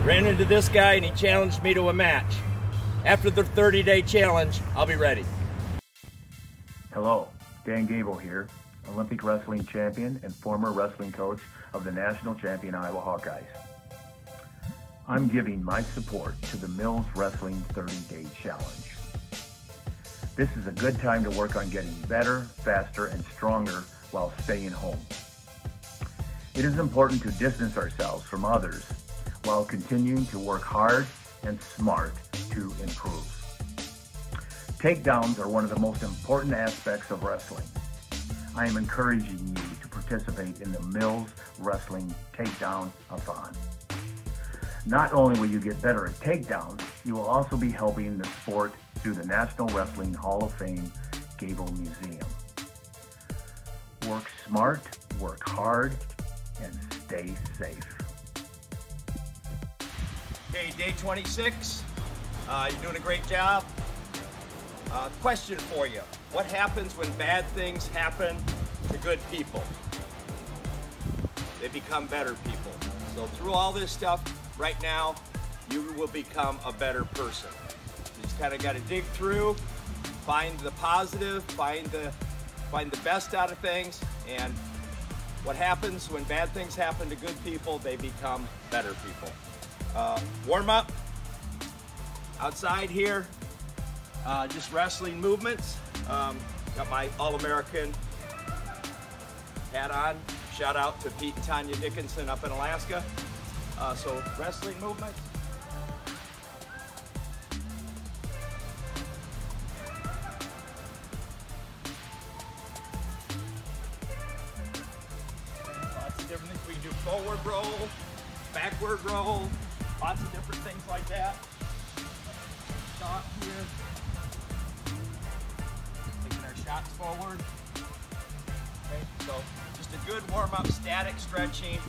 Ran into this guy and he challenged me to a match. After the 30-day challenge, I'll be ready. Hello, Dan Gable here, Olympic wrestling champion and former wrestling coach of the national champion Iowa Hawkeyes. I'm giving my support to the Mills Wrestling 30-Day Challenge. This is a good time to work on getting better, faster, and stronger while staying home. It is important to distance ourselves from others while continuing to work hard and smart to improve. Takedowns are one of the most important aspects of wrestling. I am encouraging you to participate in the Mills Wrestling Takedown-a-thon. Not only will you get better at takedowns, you will also be helping the sport through the National Wrestling Hall of Fame GABLE Museum. Work smart, work hard, and stay safe. Okay, day 26. You're doing a great job. Question for you. What happens when bad things happen to good people? They become better people. So through all this stuff, right now, you will become a better person. You just kind of got to dig through, find the positive, find the best out of things, and what happens when bad things happen to good people, they become better people. Warm up outside here, just wrestling movements. Got my All-American hat on. Shout out to Pete and Tanya Dickinson up in Alaska. So wrestling movements. Lots of different things. We can do forward roll, backward roll, lots of different things like that. Stop here. Taking our shots forward. Okay, so just a good warm-up, static stretching,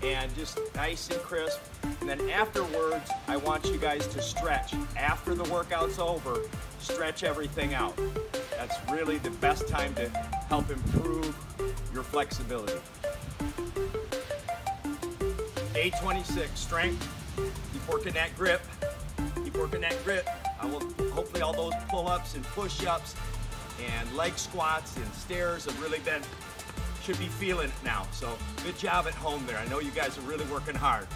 and just nice and crisp. And then afterwards, I want you guys to stretch. After the workout's over, stretch everything out. That's really the best time to help improve your flexibility. Day 26, strength. Keep working that grip. Keep working that grip. I will hopefully all those pull-ups and push-ups and leg squats and stairs have really been, should be feeling it now. So good job at home there. I know you guys are really working hard.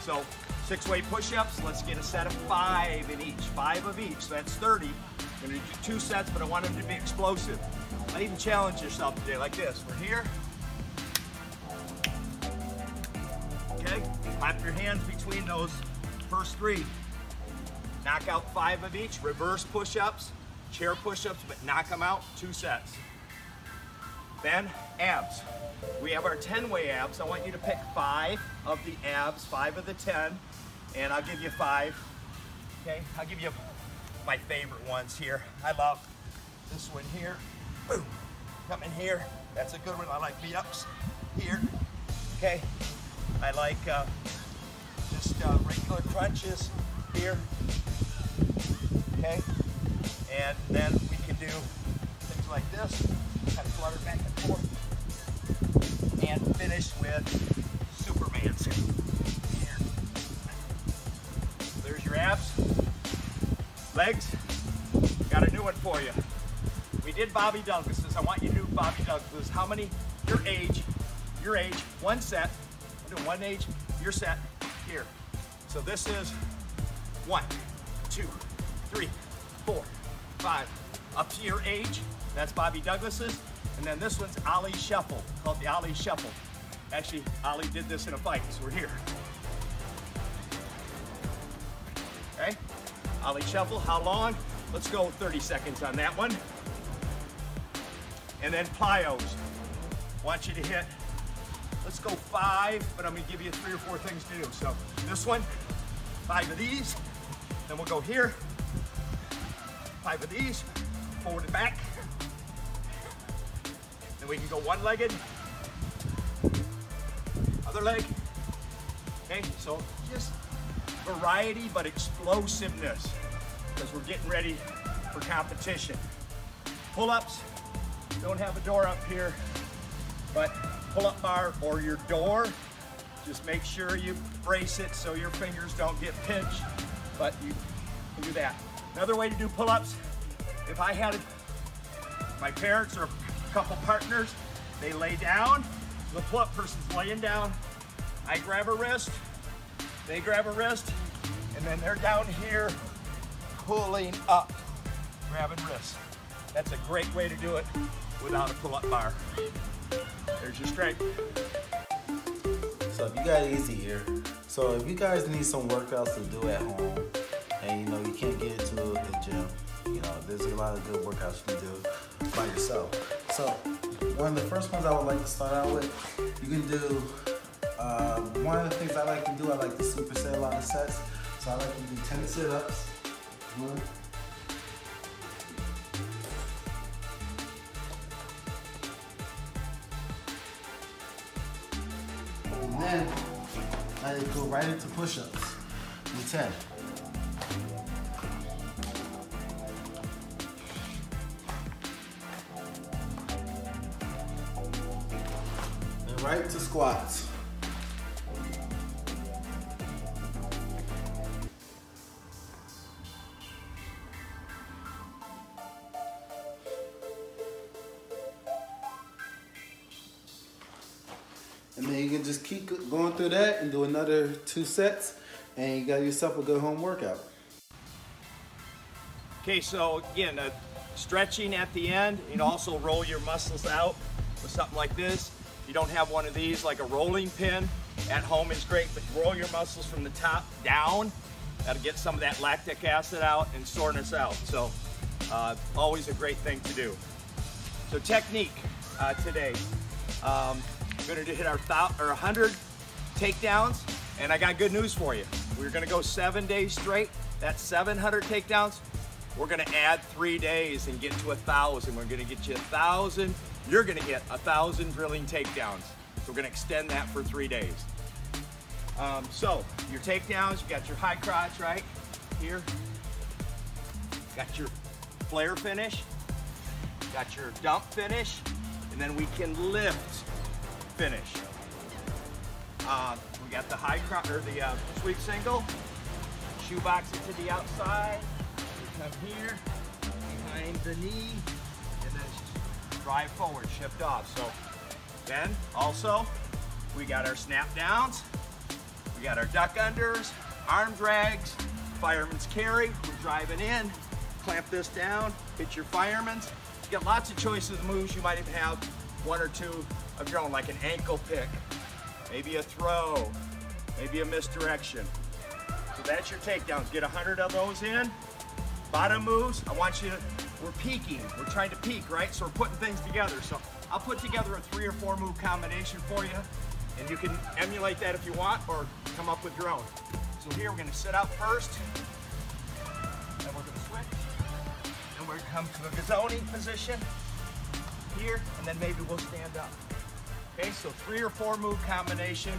So 6-way push-ups, let's get a set of 5 in each, 5 of each, so that's 30. I'm gonna do 2 sets, but I want them to be explosive. Not even challenge yourself today like this. We're here. Okay, clap your hands between those first 3. Knock out 5 of each, reverse push-ups, chair push-ups, but knock them out, 2 sets. Then abs. We have our 10-way abs. I want you to pick 5 of the abs, 5 of the 10, and I'll give you 5. Okay, I'll give you my favorite ones here. I love this one here. Boom, come in here. That's a good one. I like the ups here. Okay, I like just regular crunches here. Okay, and then we can do things like this, kind of flutter back and forth, and finish with Supermans here. There's your abs. Legs, got a new one for you. We did Bobby Douglas's. I want you to do Bobby Douglas's. How many? Your age, 1 set. We're doing 1 age, your set here. So this is 1, 2, 3, 4, 5, up to your age. That's Bobby Douglas's. And then this one's Ali Shuffle, called the Ali Shuffle. Actually, Ali did this in a fight, so we're here. Okay, Ali Shuffle, how long? Let's go 30 seconds on that one. And then plyos. Want you to hit, let's go 5, but I'm gonna give you 3 or 4 things to do. So this one, 5 of these, then we'll go here, 5 of these, forward and back. Then we can go one-legged, other leg. Okay, so just variety but explosiveness, because we're getting ready for competition. Pull-ups, don't have a door up here, but pull-up bar or your door Just make sure you brace it so your fingers don't get pinched, but you can do that. Another way to do pull-ups, if I had my parents or a couple partners, they lay down, the pull-up person's laying down, I grab a wrist, they grab a wrist, and then they're down here pulling up, grabbing wrist. That's a great way to do it without a pull-up bar. There's your strength. So if you got it easy here, so if you guys need some workouts to do at home, and you know you can't get to the gym, you know there's a lot of good workouts you can do by yourself. So one of the first ones I would like to start out with, you can do one of the things I like to do. I like to superset a lot of sets. So I like to do 10 sit-ups. One. And then I go right into push-ups. Do 10. And right to squats. And then you can just keep going through that and do another 2 sets, and you got yourself a good home workout. Okay, so again, stretching at the end, and also roll your muscles out with something like this. If you don't have one of these, like a rolling pin, at home is great, but roll your muscles from the top down. That'll get some of that lactic acid out and soreness out. So always a great thing to do. So technique today. We're going to hit our 100 takedowns, and I got good news for you. We're going to go 7 days straight. That's 700 takedowns. We're going to add 3 days and get to 1,000. We're going to get you 1,000. You're going to get 1,000 drilling takedowns. So we're going to extend that for 3 days. So your takedowns, you got your high crotch right here. Got your flare finish. Got your dump finish. And then we can lift finish. We got the high crotch, or the sweep single. Shoebox it to the outside. We come here, behind the knee, and then drive forward, shift off. So then also, we got our snap downs. We got our duck unders, arm drags, fireman's carry. We're driving in, clamp this down, hit your fireman's. You got lots of choices of moves. You might even have 1 or 2 of your own, like an ankle pick, maybe a throw, maybe a misdirection. So that's your takedowns. Get 100 of those in. Bottom moves, I want you to, we're peaking. We're trying to peak, right? So we're putting things together. So I'll put together a 3 or 4 move combination for you, and you can emulate that if you want, or come up with your own. So here we're gonna sit out first, then we're gonna switch, and we're gonna come to a gazzone position here, and then maybe we'll stand up. Okay, so 3 or 4 move combination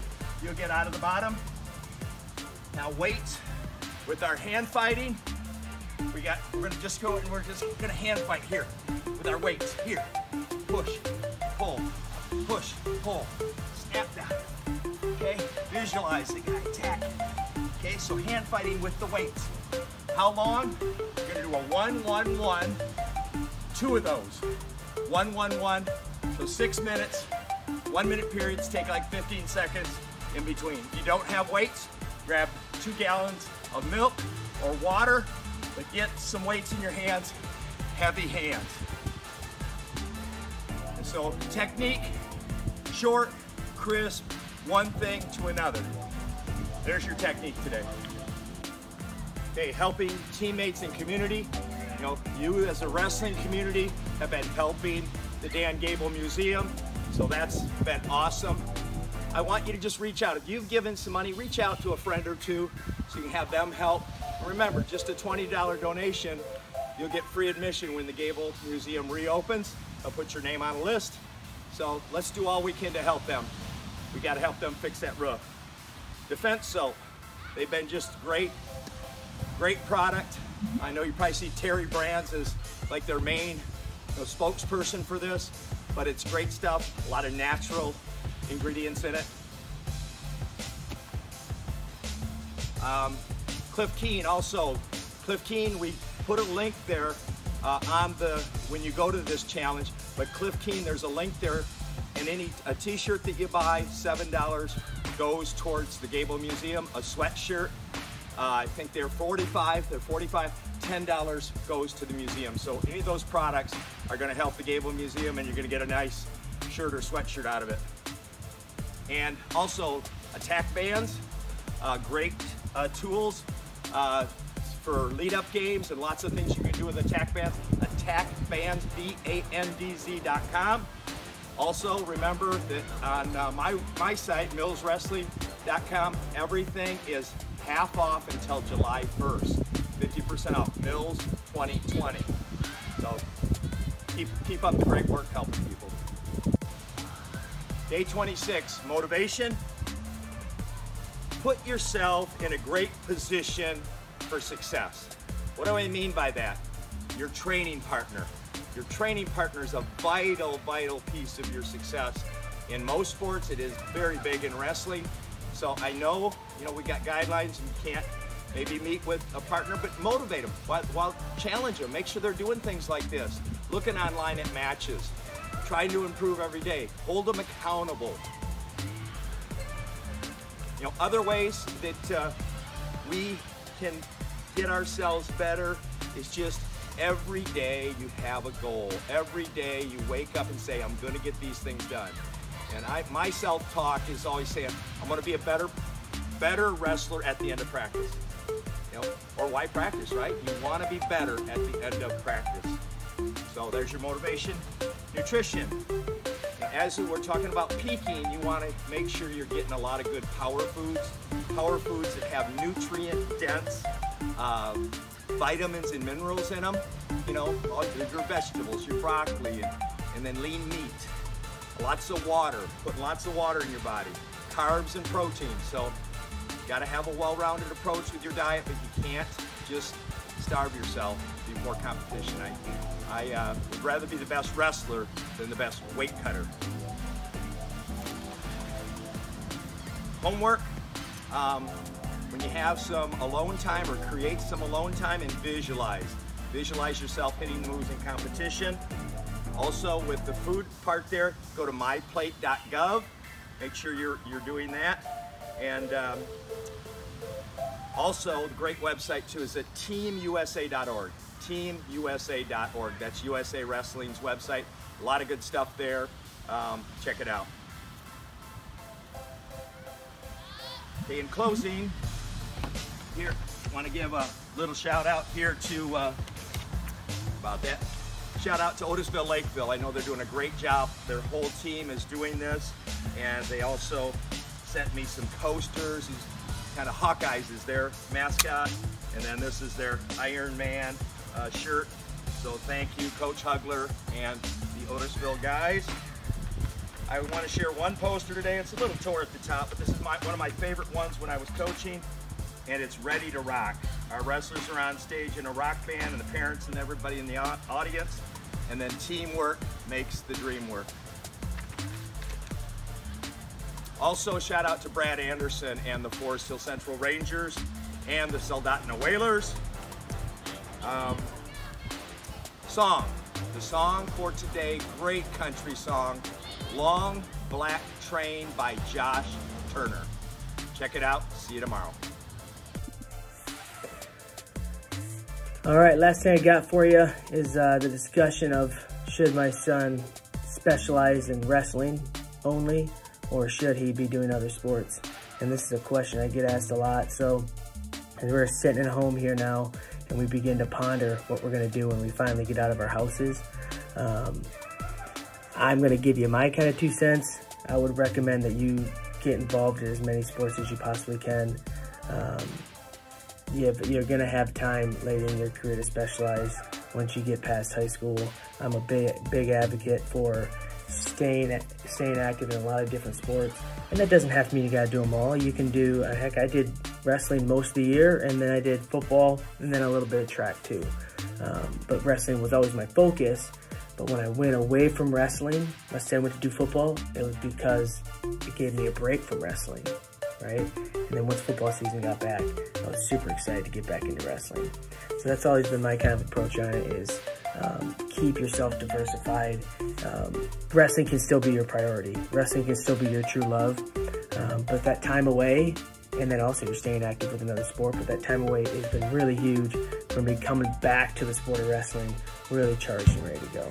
you'll get out of the bottom. Now weights, with our hand fighting, we're gonna just go and we're just gonna hand fight here with our weights. Here, push, pull, snap down. Okay, visualize the guy attacking. Okay, so hand fighting with the weights. How long? We're gonna do a 1-1-1, 2 of those. 1-1-1, so 6 minutes, 1 minute periods, take like 15 seconds in between. If you don't have weights, grab 2 gallons of milk or water, but get some weights in your hands, heavy hands. And so technique, short, crisp, one thing to another. There's your technique today. Okay, helping teammates and community. You know, you as a wrestling community have been helping the Dan Gable Museum, so that's been awesome. I want you to just reach out. If you've given some money, reach out to a friend or 2 so you can have them help. And remember, just a $20 donation, you'll get free admission when the Gable Museum reopens. They'll put your name on a list. So let's do all we can to help them. We got to help them fix that roof. Defense Soap, they've been just great product. I know you probably see Terry Brands as like their main spokesperson for this, but it's great stuff, a lot of natural ingredients in it. Cliff Keen also. Cliff Keen, we put a link there when you go to this challenge, but Cliff Keen, there's a link there, and a t-shirt that you buy, $7 goes towards the Gable Museum. A sweatshirt, I think they're $45, $10 goes to the museum. So any of those products are gonna help the Gable Museum, and you're gonna get a nice shirt or sweatshirt out of it. And also attack bands, great tools for lead-up games and lots of things you can do with attack bands. Attackbands, BANDZ.com. Also remember that on my site, millswrestling.com, everything is half off until July 1st. 50% off, Mills 2020. So keep up the great work helping people. Day 26, motivation. Put yourself in a great position for success. What do I mean by that? Your training partner. Your training partner is a vital, vital piece of your success. In most sports, it is very big in wrestling. So I know, we got guidelines and you can't maybe meet with a partner, but motivate them, while challenge them. Make sure they're doing things like this. Looking online at matches. Trying to improve every day. Hold them accountable. Other ways that we can get ourselves better is just every day you have a goal. Every day you wake up and say, I'm going to get these things done. And my self-talk is always saying, I'm going to be a better wrestler at the end of practice. Or why practice, right? You want to be better at the end of practice. So there's your motivation. Nutrition. As we're talking about peaking, you want to make sure you're getting a lot of good power foods that have nutrient-dense vitamins and minerals in them. All your vegetables, your broccoli, and then lean meat. Lots of water, putting lots of water in your body. Carbs and protein. So you got to have a well-rounded approach with your diet, but you can't just starve yourself before competition. I would rather be the best wrestler than the best weight cutter. Homework, when you have some alone time, or create some alone time, and visualize. Visualize yourself hitting the moves in competition. Also with the food part there, go to myplate.gov. Make sure you're doing that. And also the great website too is at teamusa.org. teamusa.org. That's USA Wrestling's website. A lot of good stuff there. Check it out. Okay, in closing, here, I want to give a little shout out here to, shout out to Otisville Lakeville. I know they're doing a great job. Their whole team is doing this, and they also sent me some posters. These kind of Hawkeyes is their mascot, and then this is their Iron Man shirt. So thank you, Coach Hugler and the Otisville guys. I want to share one poster today. It's a little tore at the top, but this is one of my favorite ones when I was coaching, and it's Ready to Rock. Our wrestlers are on stage in a rock band, and the parents and everybody in the audience, and then teamwork makes the dream work. Also, shout out to Brad Anderson and the Forest Hill Central Rangers and the Soldotna Whalers. The song for today, great country song, Long Black Train by Josh Turner. Check it out. See you tomorrow. All right, last thing I got for you is the discussion of should my son specialize in wrestling only, or should he be doing other sports? And this is a question I get asked a lot. So as we're sitting at home here now and we begin to ponder what we're gonna do when we finally get out of our houses, I'm gonna give you my kind of 2 cents. I would recommend that you get involved in as many sports as you possibly can. You're gonna have time later in your career to specialize once you get past high school. I'm a big advocate for staying active in a lot of different sports. And that doesn't have to mean you gotta do them all. You can do, heck, I did wrestling most of the year, and then I did football, and then a little bit of track too. But wrestling was always my focus. But when I went away from wrestling, let's say I went to do football, it was because it gave me a break from wrestling, right? And then once football season got back, I was super excited to get back into wrestling. So that's always been my kind of approach on it, is keep yourself diversified. Wrestling can still be your priority. Wrestling can still be your true love. But that time away, and then also you're staying active with another sport, but that time away has been really huge for me coming back to the sport of wrestling, really charged and ready to go.